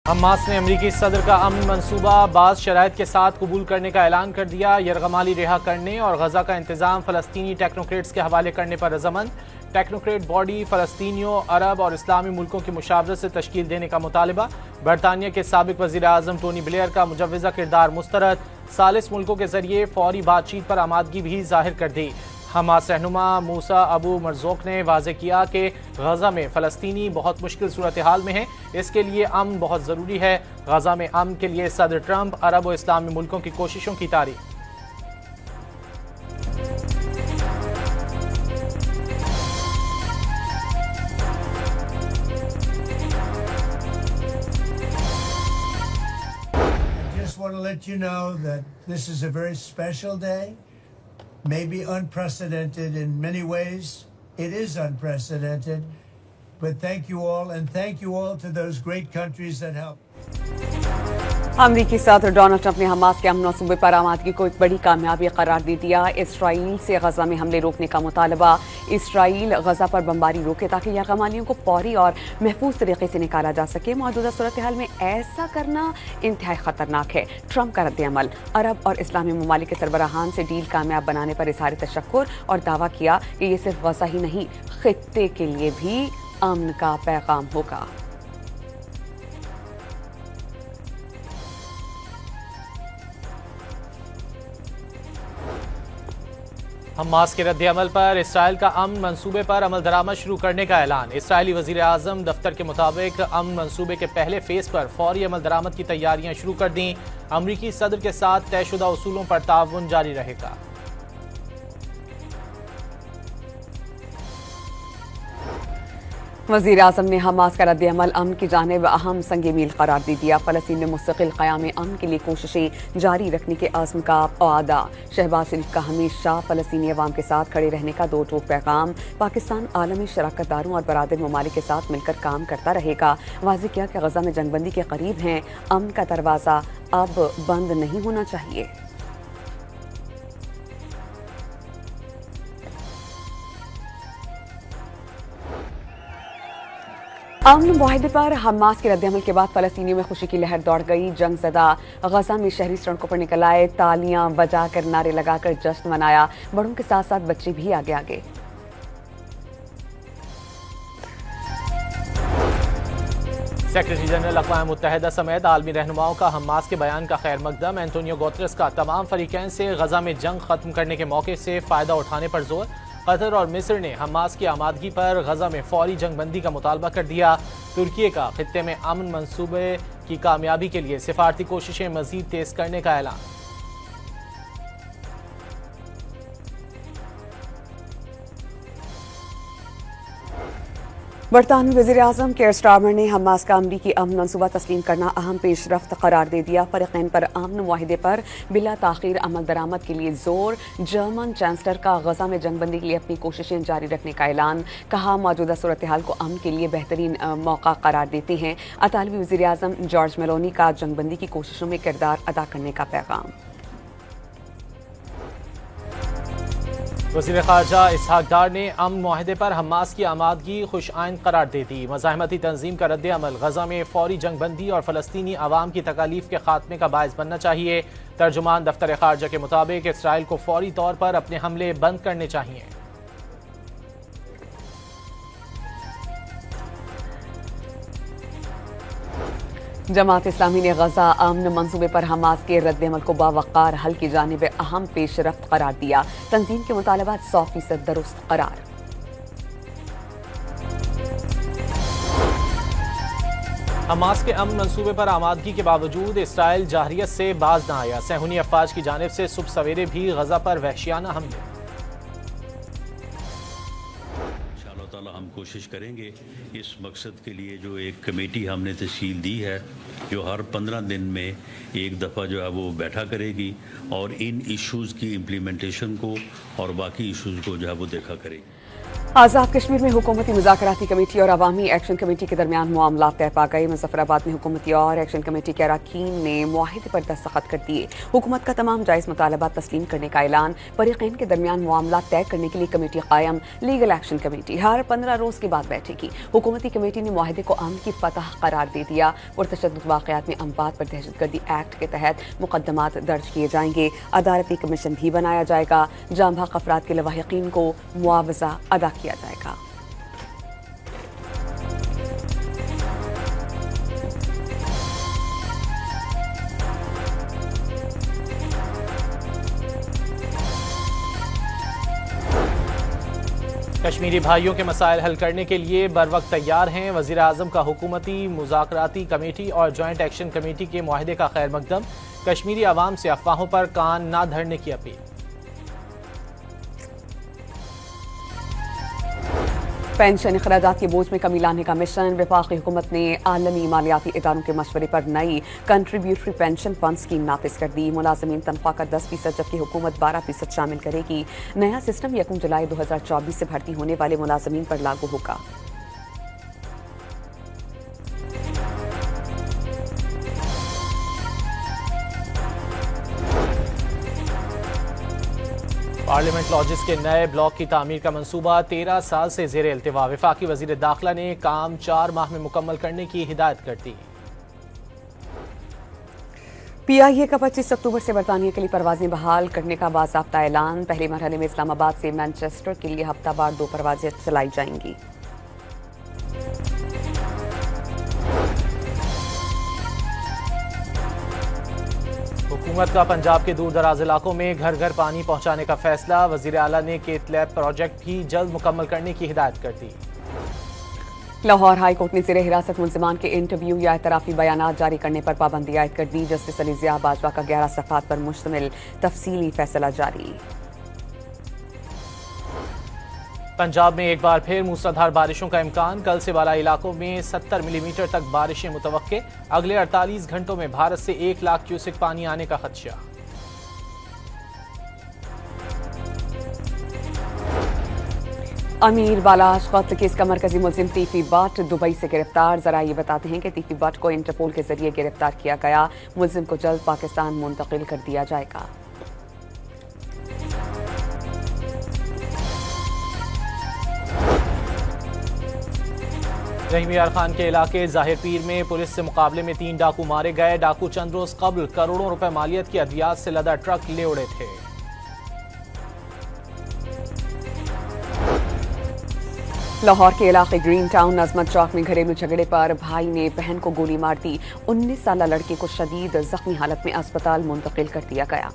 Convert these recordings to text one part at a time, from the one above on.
Hamas ने अमरीकी सदर का अमन मंसूबा बाज़ शराइत के साथ कबूल करने का ऐलान कर दिया। यरगमाली रिहा करने और गजा का इंतजाम फ़लस्तीनी टेक्नोक्रेट्स के हवाले करने पर रजामंद। टेक्नोक्रेट बॉडी फ़लस्तीनियों, अरब और इस्लामी मुल्कों की मुशावरत से तश्कील देने का मुतालबा। बरतानिया के साबिक वज़ीर आज़म टोनी ब्लेयर का मुजव्वज़ा किरदार मुस्तरद। सालिस मुल्कों के जरिए फौरी बातचीत पर आमादगी भी जाहिर कर दी। हमास रहनुमा मूसा अबू मरज़ूक ने वाज़े किया कि गजा में फ़लस्तीनी बहुत मुश्किल सूरत हाल में हैं, इसके लिए अमन बहुत ज़रूरी है। गजा में अमन के लिए सदर ट्रंप, अरब और इस्लामी मुल्कों की कोशिशों की तारीफ। I just want to let you know that this is a very special day, maybe unprecedented in many ways. It is unprecedented, but thank you all, and thank you all to those great countries that helped. अमरीकी सदर Donald Trump ने Hamas के अमन मंसूबे पर आमादगी को एक बड़ी कामयाबी करार दे दिया। इसराइल से गजा में हमले रोकने का मुतालबा। इसराइल गजा पर बमबारी रोके ताकि यरगमालियों को फौरी और महफूज तरीके से निकाला जा सके। मौजूदा सूरत हाल में ऐसा करना इंतहाई खतरनाक है। ट्रंप का रद्द-ए-अमल। अरब और इस्लामी ममालिक के सरबराहान से डील कामयाब बनाने पर इज़हार तशक्कुर और दावा किया कि ये सिर्फ गजा ही नहीं, खित्ते के लिए भी अमन का पैगाम होगा। हमास के रद्द-ए-अमल पर इसराइल का अमन मंसूबे पर अमल दरामद शुरू करने का ऐलान। इसराइली वज़ीर आज़म दफ्तर के मुताबिक अमन मंसूबे के पहले फेज पर फौरी अमल दरामद की तैयारियां शुरू कर दी। अमरीकी सदर के साथ तयशुदा उसूलों पर ताउन जारी रहेगा। वज़ीर आज़म ने हमास का रद्द-ए-अमल अमन की जानिब अहम संग मील करार दे दिया। फ़लस्तीन में मुस्तक़िल क़याम अमन के लिए कोशिशें जारी रखने के आज़म का वादा। शहबाज शरीफ का हमेशा फ़लस्तीनी अवाम के साथ खड़े रहने का दो टोक पैगाम। पाकिस्तान आलमी शराकतदारों और बरादर ममालिक के साथ मिलकर काम करता रहेगा। वाज़ेह किया कि गजा में जंगबंदी के करीब हैं, अमन का दरवाज़ा अब बंद नहीं होना चाहिए। अमन मुआहदे पर हमास के रद्द-ए-अमल के बाद फ़लस्तीनियों में खुशी की लहर दौड़ गई। जंगज़दा गजा में शहरी सड़कों पर निकल आए, तालियां बजाकर नारे लगाकर जश्न मनाया। बड़ों के साथ साथ बच्चे भी आगे आगे। सेक्रेटरी जनरल अक़वाम मुत्तहिदा समेत आलमी रहनुमाओं का हमास के बयान का खैर मकदम। एंटोनियो गुतेरेस का तमाम फरीकैन से गजा में जंग खत्म करने के मौके से फ़ायदा उठाने पर जोर। कतर और मिस्र ने हमास की आमादगी पर गजा में फौरी जंगबंदी का मुतालबा कर दिया। तुर्की का खित्ते में अमन मंसूबे की कामयाबी के लिए सिफारती कोशिशें मजीद तेज करने का ऐलान। बरतानवी वज़ीर आज़म केयर स्टारमर ने हमास का अमरीकी अमन मंसूबा तस्लीम करना अहम पेशरफ्त करार दे दिया। फ़रीक़ैन पर अमन मुआहदे पर बिला ताख़ीर अमल दरामद के लिए जोर। जर्मन चांसलर का गजा में जंगबंदी के लिए अपनी कोशिशें जारी रखने का ऐलान। कहा मौजूदा सूरत हाल को अमन के लिए बेहतरीन मौका करार देते हैं। इतालवी वज़ीर आज़म जॉर्ज मेलोनी का जंगबंदी की कोशिशों में किरदार अदा करने का पैगाम। वज़ीर ख़ारजा इसहाक़ डार ने अमन मुआहदे पर हमास की आमादगी खुश आइंद करार दे दी। मज़ाहमती तंजीम का रद्द-ए-अमल गजा में फौरी जंगबंदी और फ़लस्तीनी अवाम की तकालीफ के खात्मे का बायस बनना चाहिए। तर्जुमान दफ्तर ख़ारजा के मुताबिक इसराइल को फौरी तौर पर अपने हमले बंद करने चाहिए। जमात इस्लामी ने गजा अमन मंसूबे पर हमास के रद्द-ए-अमल को बावक़ार हल की जानिब अहम पेशरफ्त करार दिया। तंजीम के मुतालबात 100% दुरुस्त करार। हमास के अमन मंसूबे पर आमादगी के बावजूद इसराइल जाहरियत से बाज न आया। सहूनी अफवाज की जानिब से सुबह सवेरे भी गजा पर वहशियाना हमले। हम कोशिश करेंगे इस मकसद के लिए जो एक कमेटी हमने तश्कील दी है, जो हर 15 दिन में एक दफ़ा जो है वो बैठा करेगी और इन इश्यूज़ की इम्प्लीमेंटेशन को और बाकी इश्यूज़ को जो है वो देखा करेगी। आज़ाद कश्मीर में हुकूमती मुज़ाकराती कमेटी और अवामी एक्शन कमेटी के दरमियान मामला तय पा गए। मुजफ्फराबाद में हुकूमती और एक्शन कमेटी के अरकान ने मुआहिदे पर दस्तखत कर दिए। हुकूमत का तमाम जायज़ मुतालबात तस्लीम करने का ऐलान। फरीक़ैन के दरमियान मामला तय करने के लिए कमेटी कायम। लीगल एक्शन कमेटी हर 15 रोज़ के बाद बैठेगी। हुकूमती कमेटी ने मुआहिदे को अमन की फतह करार दे दिया। पुरतशद्दुद वाक़यात में अमवात पर दहशतगर्दी एक्ट के तहत मुकदमात दर्ज किए जाएंगे। अदालती कमीशन भी बनाया जाएगा। जाम बहक अफराद के लवाहिकीन को मुआवजा अदा किया जाएगा। कश्मीरी भाइयों के मसाइल हल करने के लिए बर वक्त तैयार हैं। वज़ीर आज़म का हुकूमती मुज़ाकराती कमेटी और जॉइंट एक्शन कमेटी के मुआहदे का खैर मकदम। कश्मीरी अवाम से अफवाहों पर कान ना धरने की अपील। पेंशन अखराजात के बोझ में कमी लाने का मिशन। वफाकी हुकूमत ने आलमी मालियाती इदारों के मशवरे पर नई कंट्रीब्यूटरी पेंशन फंड स्कीम नाफिज कर दी। मुलाजमीन तनख्वाह का 10% जबकि हुकूमत 12% शामिल करेगी। नया सिस्टम 1 जुलाई 2024 से भर्ती होने वाले मुलाजमीन पर लागू होगा। पार्लियामेंट लॉजिस के नए ब्लॉक की तामीर का मंसूबा 13 साल से ज़ेर इल्तिवा। वफाकी वज़ीर दाखिला ने काम 4 माह में मुकम्मल करने की हिदायत कर दी। PIA का 25 अक्टूबर से बरतानिया के लिए परवाजें बहाल करने का बाज़ाब्ता ऐलान। पहले मरहले में इस्लामाबाद से मैनचेस्टर के लिए हफ्तावार 2 परवाजें चलाई जाएंगी। हुकूमत का पंजाब के दूर दराज इलाकों में घर घर पानी पहुंचाने का फैसला। वज़ीर आला ने केतलैब प्रोजेक्ट भी जल्द मुकम्मल करने की हिदायत कर दी। लाहौर हाई कोर्ट ने ज़ेर हिरासत मुल्ज़िमान के इंटरव्यू या एतराफ़ी बयानात जारी करने पर पाबंदी आयद कर दी। जस्टिस अली ज़िया बाजवा का 11 सफ़हात पर मुश्तमिल तफसीली फैसला जारी। पंजाब में एक बार फिर मूसलाधार बारिशों का इम्कान। कल से बाला इलाकों में 70 मिलीमीटर तक बारिशें मुतवक्के। अगले 48 घंटों में भारत से 1 लाख क्यूसेक पानी आने का खदशा। अमीर बालाश कत्ल केस का मरकजी मुल्जिम तीफी बट दुबई से गिरफ्तार। जरा ये बताते हैं कि तीफी बट को इंटरपोल के जरिए गिरफ्तार किया गया। मुल्जिम को जल्द पाकिस्तान मुंतकिल कर दिया जाएगा। रहीम यार खान के इलाके जाहिर पीर में पुलिस से मुकाबले में 3 डाकू मारे गए। डाकू चंद रोज कबल करोड़ों रुपए मालियत की अद्वियात से लदा ट्रक ले उड़े थे। लाहौर के इलाके ग्रीन टाउन अजमत चौक में घरेलू झगड़े पर भाई ने बहन को गोली मार दी। 19 साल लड़के को शदीद जख्मी हालत में अस्पताल मुंतकिल कर दिया गया।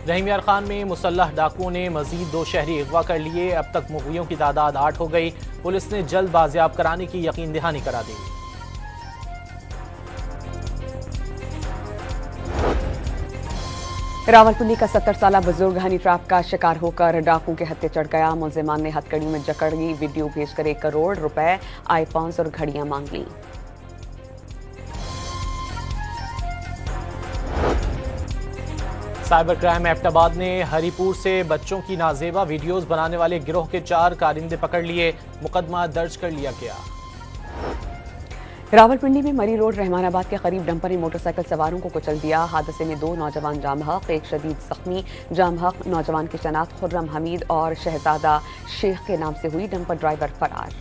रहीम यार खान में मुसल्लह डाकुओं ने मजीद 2 शहरी अगवा कर लिए। अब तक मुग़वियों की तादाद 8 हो गई। पुलिस ने जल्द बाजियाब कराने की यकीन दहानी करा दी। रावलपिंडी का 70 साल बुजुर्ग हनी ट्रैप का शिकार होकर डाकू के हत्थे चढ़ गया। मुल्जिमान ने हथकड़ी में जकड़ी वीडियो भेजकर 1 करोड़ रुपए, आईफोन्स और घड़ियां मांग ली। साइबर क्राइम एबटाबाद ने हरीपुर से बच्चों की नाजेबा वीडियोस बनाने वाले गिरोह के 4 कारिंदे पकड़ लिए। मुकदमा दर्ज कर लिया गया। रावलपिंडी में मरी रोड रहमानाबाद के करीब डंपर ने मोटरसाइकिल सवारों को कुचल दिया। हादसे में 2 नौजवान जाम हक, एक शदीद जख्मी। जाम हक नौजवान की शनाख्त खुर्रम हमीद और शहजादा शेख के नाम से हुई। डंपर ड्राइवर फरार।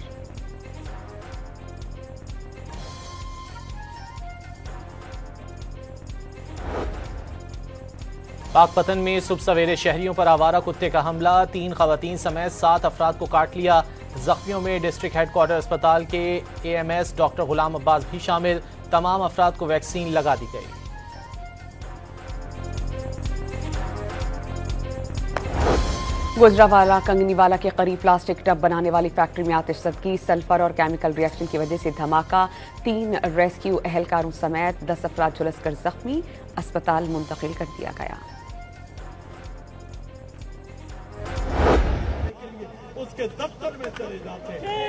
पाकपतन में सुबह सवेरे शहरियों पर आवारा कुत्ते का हमला। 3 खवातीन समेत 7 अफराद को काट लिया। जख्मियों में डिस्ट्रिक्ट हेडक्वार्टर अस्पताल के AMS डॉक्टर गुलाम अब्बास भी शामिल। तमाम अफराद को वैक्सीन लगा दी गई। गुजरावाला कंगनीवाला के करीब प्लास्टिक टब बनाने वाली फैक्ट्री में आतिशज़दगी। सल्फर और केमिकल रिएक्शन की वजह से धमाका। 3 रेस्क्यू एहलकारों समेत 10 अफराद झुलसकर जख्मी। अस्पताल मुंतकिल कर दिया गया। उसके दफ्तर में चले जाते हैं।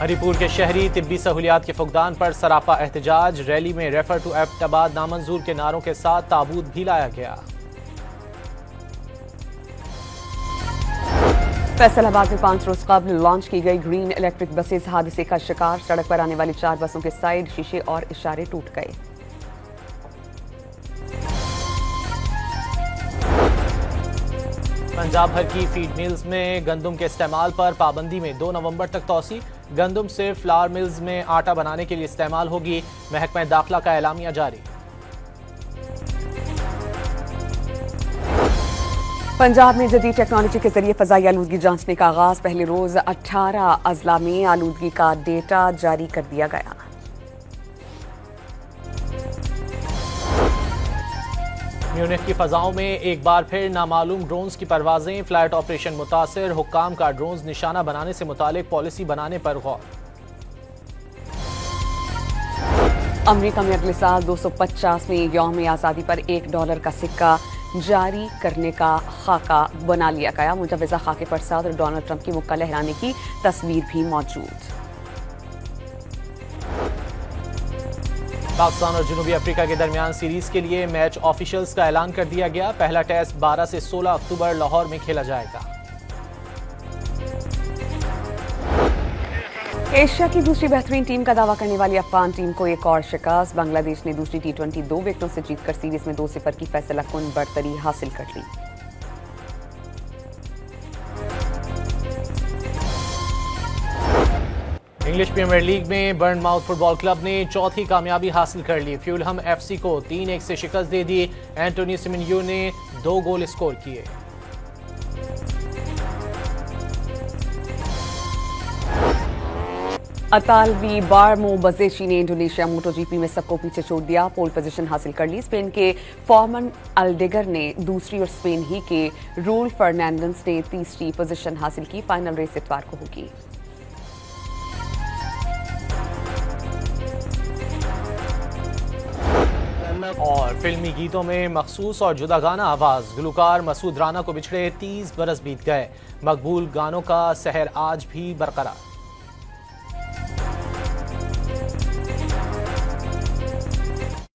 हरिपुर के शहरी तिब्बी सहूलियात के फुकदान पर सरापा एहतजाज। रैली में रेफर टू एबटाबाद नामंजूर के नारों के साथ ताबूत भी लाया गया। फैसलाबाद में 5 रोज कबल लॉन्च की गई ग्रीन इलेक्ट्रिक बसेस हादसे का शिकार। सड़क पर आने वाली 4 बसों के साइड शीशे और इशारे टूट गए। पंजाब भर की फीड मिल्स में गंदम के इस्तेमाल पर पाबंदी में 2 नवंबर तक तोसी। गंदम सिर्फ फ्लावर मिल्स में आटा बनाने के लिए इस्तेमाल होगी। महकमा दाखिला का एलामिया जारी। पंजाब में जदीद टेक्नोलॉजी के जरिए फजाई आलूदगी जांचने का आगाज। पहले रोज 18 अजला में आलूदगी का डेटा जारी कर दिया गया। म्यूनिख की फजाओं में एक बार फिर नामालूम ड्रोन्स की परवाजें। फ्लाइट ऑपरेशन मुतासिर। हुक्काम का ड्रोन्स निशाना बनाने से मुतालिक पॉलिसी बनाने पर गौर। अमेरिका में अगले साल 250वें यौम आज़ादी पर $1 का सिक्का जारी करने का खाका बना लिया गया। मुजवजा खाके पर सदर डोनाल्ड ट्रंप की मुक्का लहराने की तस्वीर भी मौजूद। पाकिस्तान और जनूबी अफ्रीका के दरमियान सीरीज के लिए मैच ऑफिशियल्स का ऐलान कर दिया गया। पहला टेस्ट 12 से 16 अक्टूबर लाहौर में खेला जाएगा। एशिया की दूसरी बेहतरीन टीम का दावा करने वाली अफगान टीम को एक और शिकस्त। बांग्लादेश ने दूसरी T20 2 विकेटों से जीतकर सीरीज में 2-0 की फैसलाकुन बढ़तरी हासिल कर ली। इंग्लिश प्रीमियर लीग में बर्नमाउथ फुटबॉल क्लब ने चौथी कामयाबी हासिल कर ली। फ्यूलहम FC को 3-1 से शिकस्त दे दी। एंटोनी सिमेन्यो ने 2 गोल स्कोर किए। अतालवी बारमो बजेशी ने इंडोनेशिया मोटोजीपी में सबको पीछे छोड़ दिया। पोल पोजीशन हासिल कर ली। स्पेन के फॉर्मन अल्डेगर ने दूसरी और स्पेन ही के रूल फर्नांडिस ने तीसरी पोजीशन हासिल की। फाइनल रेस इतवार को होगी। और फिल्मी गीतों में मखसूस और जुदागाना आवाज। गुलकार मसूद राना को बिछड़े 30 बरस बीत गए। मकबूल गानों का सहर आज भी बरकरार।